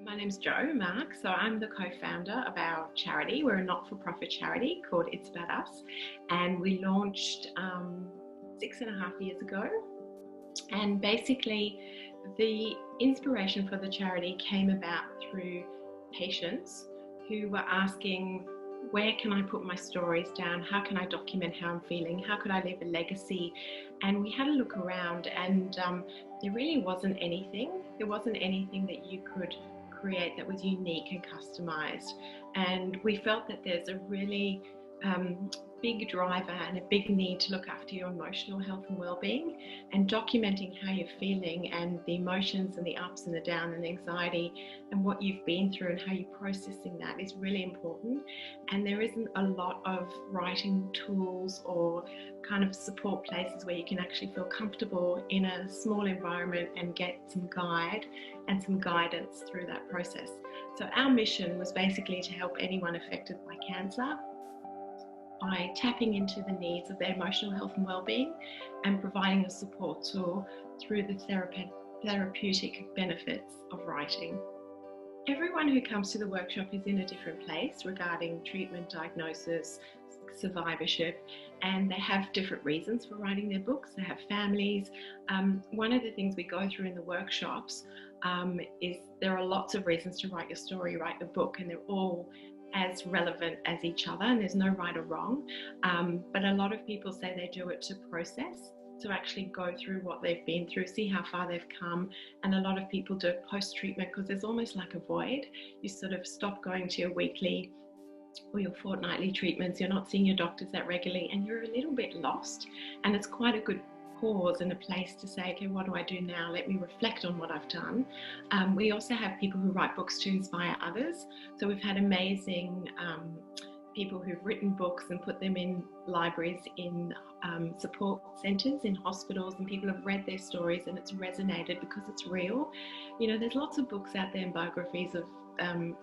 My name's Jo Mark, so I'm the co-founder of our charity. We're a not-for-profit charity called It's About Us, and we launched 6.5 years ago. And basically, the inspiration for the charity came about through patients who were asking, where can I put my stories down? How can I document how I'm feeling? How could I leave a legacy? And we had a look around, and there really wasn't anything. There wasn't anything that you could create that was unique and customized. And we felt that there's a really big driver and a big need to look after your emotional health and well-being, and documenting how you're feeling and the emotions and the ups and the downs and the anxiety and what you've been through and how you're processing that is really important. And there isn't a lot of writing tools or kind of support places where you can actually feel comfortable in a small environment and get some guide and some guidance through that process. So our mission was basically to help anyone affected by cancer by tapping into the needs of their emotional health and well-being and providing a support tool through the therapeutic benefits of writing. Everyone who comes to the workshop is in a different place regarding treatment, diagnosis, survivorship, and they have different reasons for writing their books. They have families. One of the things we go through in the workshops is there are lots of reasons to write your story, write your book, and they're all as relevant as each other, and there's no right or wrong. But a lot of people say they do it to process, to actually go through what they've been through, see how far they've come. And a lot of people do it post-treatment because there's almost like a void. You sort of stop going to your weekly or your fortnightly treatments, you're not seeing your doctors that regularly, and you're a little bit lost. And it's quite a good pause and a place to say, okay, what do I do now? Let me reflect on what I've done. We also have people who write books to inspire others. So we've had amazing people who've written books and put them in libraries, in support centres, in hospitals, and people have read their stories and it's resonated because it's real. You know, there's lots of books out there and biographies of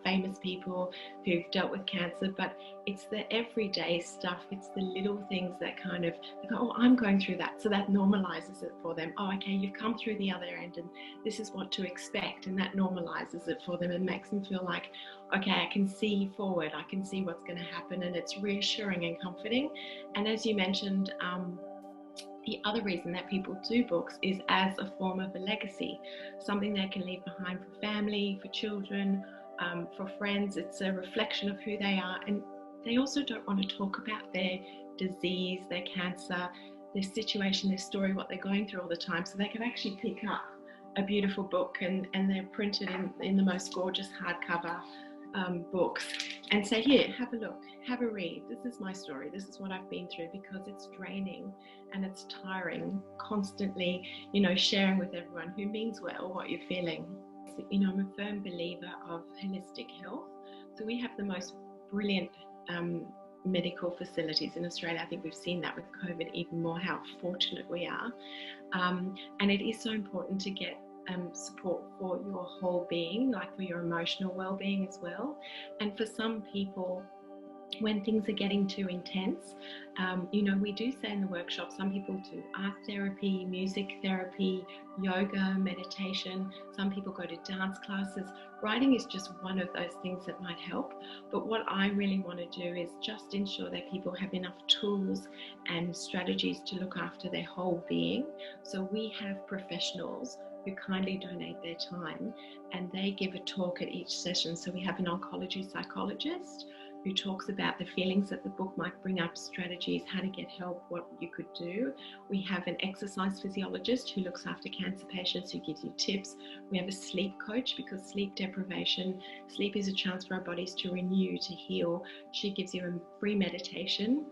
famous people who've dealt with cancer, but it's the everyday stuff, it's the little things that kind of go, oh, I'm going through that, so that normalizes it for them. Oh, okay, you've come through the other end and this is what to expect, and that normalizes it for them and makes them feel like, okay, I can see forward, I can see what's going to happen, and it's reassuring and comforting. And as you mentioned, the other reason that people do books is as a form of a legacy, something they can leave behind for family, for children, for friends. It's a reflection of who they are, and they also don't want to talk about their disease, their cancer, their situation, their story, what they're going through all the time. So they can actually pick up a beautiful book, and they're printed in the most gorgeous hardcover books, and say, here, have a look, have a read, this is my story, this is what I've been through, because it's draining and it's tiring constantly, you know, sharing with everyone who means well what you're feeling. You know, I'm a firm believer of holistic health. So we have the most brilliant medical facilities in Australia. I think we've seen that with COVID even more, how fortunate we are. And it is so important to get support for your whole being, like for your emotional well-being as well. And for some people, when things are getting too intense, you know, we do say in the workshop, some people do art therapy, music therapy, yoga, meditation. Some people go to dance classes. Writing is just one of those things that might help. But what I really want to do is just ensure that people have enough tools and strategies to look after their whole being. So we have professionals who kindly donate their time, and they give a talk at each session. So we have an oncology psychologist who talks about the feelings that the book might bring up, strategies, how to get help, what you could do. We have an exercise physiologist who looks after cancer patients, who gives you tips. We have a sleep coach, because sleep deprivation, sleep is a chance for our bodies to renew, to heal. She gives you a free meditation.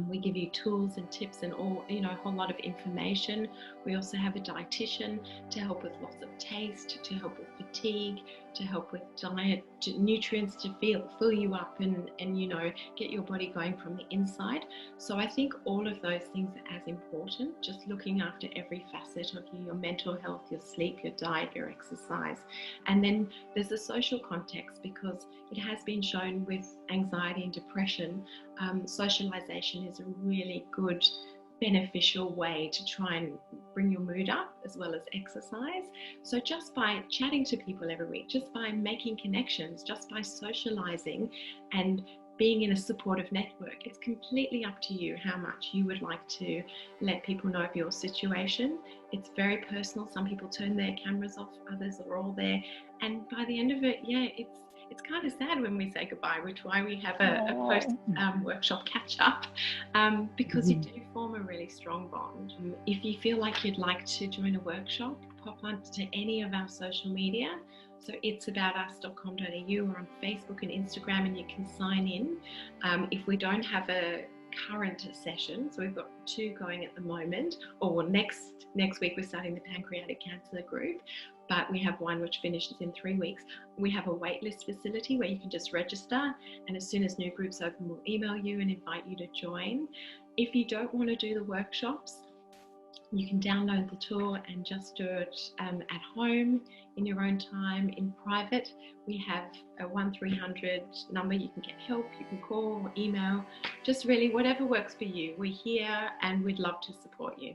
We give you tools and tips and all, you know, a whole lot of information. We also have a dietitian to help with loss of taste, to help with fatigue, to help with diet, nutrients to fill you up and you know, get your body going from the inside. So I think all of those things are as important, just looking after every facet of you, your mental health, your sleep, your diet, your exercise. And then there's a social context, because it has been shown with anxiety and depression, socialization is a really good beneficial way to try and bring your mood up as well as exercise. So just by chatting to people every week, just by making connections, just by socializing and being in a supportive network, it's completely up to you how much you would like to let people know of your situation. It's very personal. Some people turn their cameras off, others are all there. And by the end of it, yeah, it's kind of sad when we say goodbye, which is why we have a post workshop catch up, because you do form a really strong bond. If you feel like you'd like to join a workshop, pop onto any of our social media. So itsaboutus.com.au or on Facebook and Instagram, and you can sign in. If we don't have a current session, so we've got 2 going at the moment, or next week we're starting the pancreatic cancer group, but we have one which finishes in 3 weeks. We have a waitlist facility where you can just register, and as soon as new groups open, we'll email you and invite you to join. If you don't want to do the workshops, you can download the tool and just do it at home in your own time, in private. We have a 1300 number. You can get help, you can call or email, just really whatever works for you. We're here and we'd love to support you.